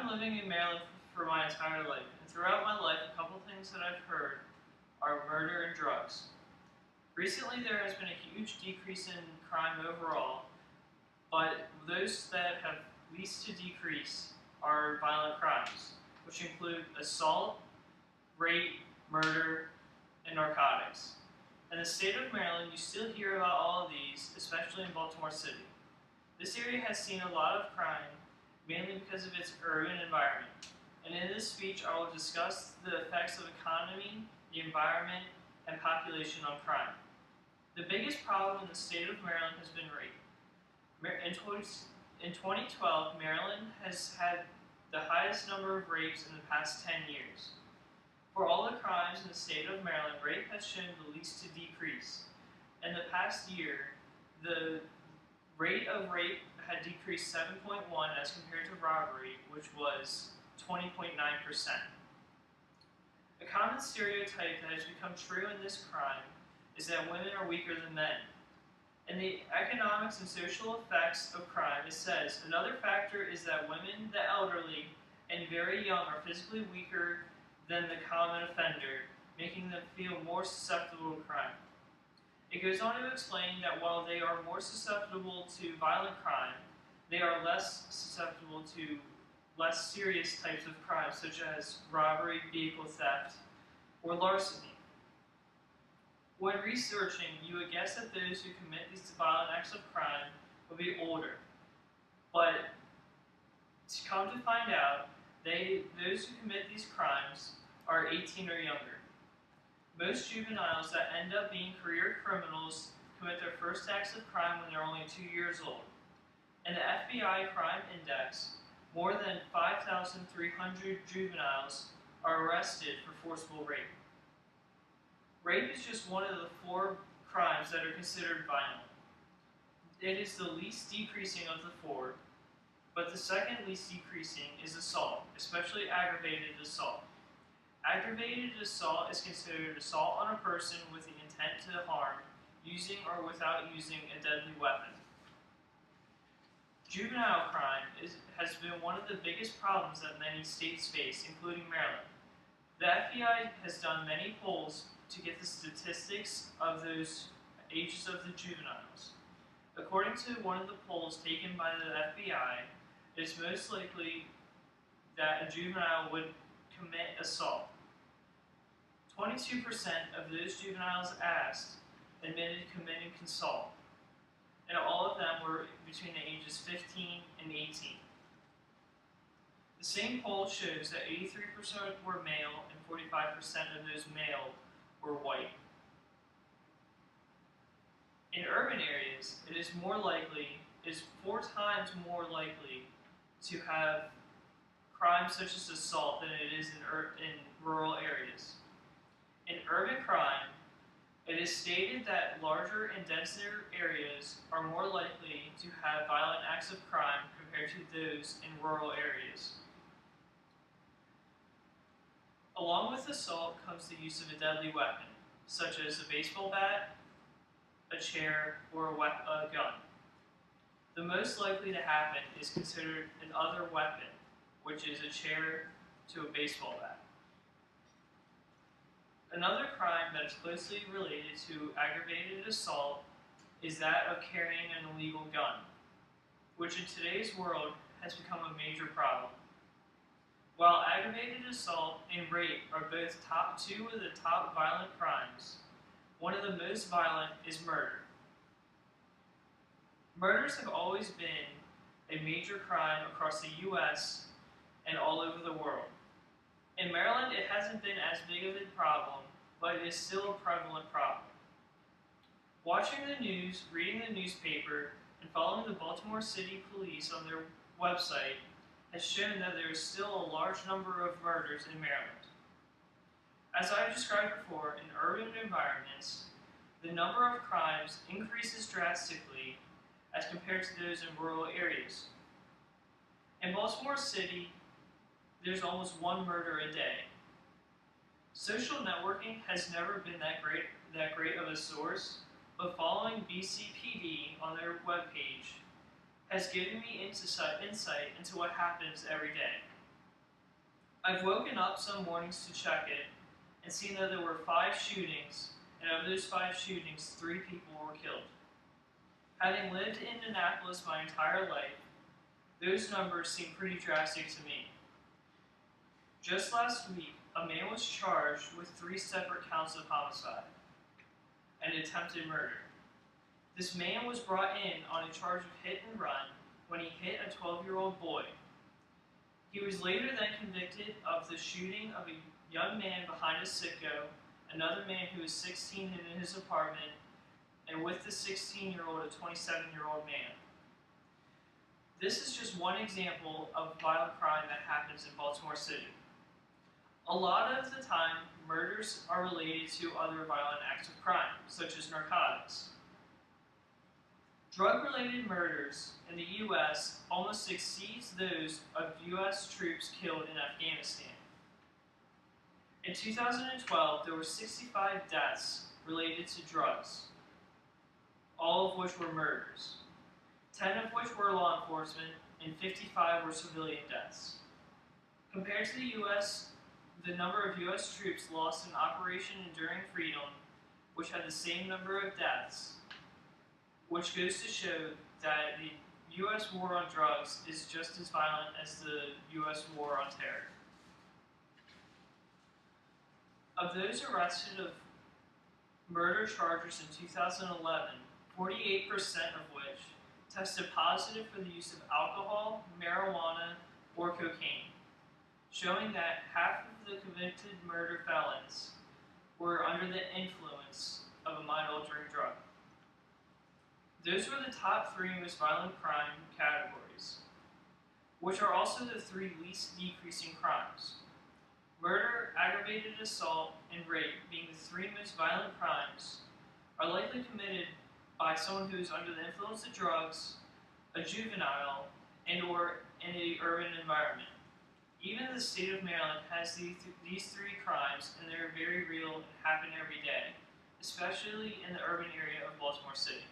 been living in Maryland for my entire life, and throughout my life, a couple things that I've heard are murder and drugs. Recently, there has been a huge decrease in crime overall, but those that have least to decrease are violent crimes, which include assault, rape, murder, and narcotics. In the state of Maryland, you still hear about all of these, especially in Baltimore City. This area has seen a lot of crime, mainly because of its urban environment. And in this speech, I will discuss the effects of economy, the environment, and population on crime. The biggest problem in the state of Maryland has been rape. In 2012, Maryland has had the highest number of rapes in the past 10 years. For all the crimes in the state of Maryland, rape has shown the least to decrease. In the past year, the rate of rape had decreased 7.1 as compared to robbery, which was 20.9%. A common stereotype that has become true in this crime is that women are weaker than men. In the economics and social effects of crime, it says, another factor is that women, the elderly, and very young are physically weaker than the common offender, making them feel more susceptible to crime. It goes on to explain that while they are more susceptible to violent crime, they are less susceptible to less serious types of crime, such as robbery, vehicle theft, or larceny. When researching, you would guess that those who commit these violent acts of crime would be older. But to come to find out, those who commit these crimes are 18 or younger. Most juveniles that end up being career criminals commit their first acts of crime when they're only 2 years old. In the FBI Crime Index, more than 5,300 juveniles are arrested for forcible rape. Rape is just one of the 4 crimes that are considered violent. It is the least decreasing of the 4, but the second least decreasing is assault, especially aggravated assault. Aggravated assault is considered assault on a person with the intent to harm, using or without using a deadly weapon. Juvenile crime has been one of the biggest problems that many states face, including Maryland. The FBI has done many polls to get the statistics of those ages of the juveniles. According to one of the polls taken by the FBI, it is most likely that a juvenile would commit assault. 22% of those juveniles asked admitted committing assault, and all of them were between the ages 15 and 18. The same poll shows that 83% were male and 45% of those male were white. In urban areas, it is 4 times more likely to have crimes such as assault than it is in rural areas. In urban crime, it is stated that larger and denser areas are more likely to have violent acts of crime compared to those in rural areas. Along with assault comes the use of a deadly weapon, such as a baseball bat, a chair, or a gun. The most likely to happen is considered an other weapon, which is a chair to a baseball bat. Another crime that is closely related to aggravated assault is that of carrying an illegal gun, which in today's world has become a major problem. While aggravated assault and rape are both 2 of the top violent crimes, one of the most violent is murder. Murders have always been a major crime across the U.S. and all over the world. In Maryland, it hasn't been as big of a problem, but it is still a prevalent problem. Watching the news, reading the newspaper, and following the Baltimore City Police on their website has shown that there is still a large number of murders in Maryland. As I described before, in urban environments, the number of crimes increases drastically as compared to those in rural areas. In Baltimore City, there's almost 1 murder a day. Social networking has never been that great of a source, but following BCPD on their webpage has given me insight into what happens every day. I've woken up some mornings to check it and seen that there were 5 shootings, and of those 5 shootings, 3 people were killed. Having lived in Indianapolis my entire life, those numbers seem pretty drastic to me. Just last week, a man was charged with 3 separate counts of homicide and attempted murder. This man was brought in on a charge of hit and run when he hit a 12-year-old boy. He was later then convicted of the shooting of a young man behind a Citgo, another man who was 16 in his apartment, and with the 16-year-old, a 27-year-old man. This is just one example of violent crime that happens in Baltimore City. A lot of the time, murders are related to other violent acts of crime, such as narcotics. Drug-related murders in the U.S. almost exceeds those of U.S. troops killed in Afghanistan. In 2012, there were 65 deaths related to drugs, all of which were murders, 10 of which were law enforcement, and 55 were civilian deaths. Compared to the U.S., the number of U.S. troops lost in Operation Enduring Freedom, which had the same number of deaths, which goes to show that the U.S. war on drugs is just as violent as the U.S. war on terror. Of those arrested of murder charges in 2011, 48% of which tested positive for the use of alcohol, marijuana, or cocaine, showing that half of the convicted murder felons were under the influence of a mind-altering drug. Those were the top 3 most violent crime categories, which are also the 3 least decreasing crimes. Murder, aggravated assault, and rape, being the 3 most violent crimes, are likely committed by someone who is under the influence of drugs, a juvenile, and/or in an urban environment. Even the state of Maryland has these 3 crimes, and they're very real and happen every day, especially in the urban area of Baltimore City.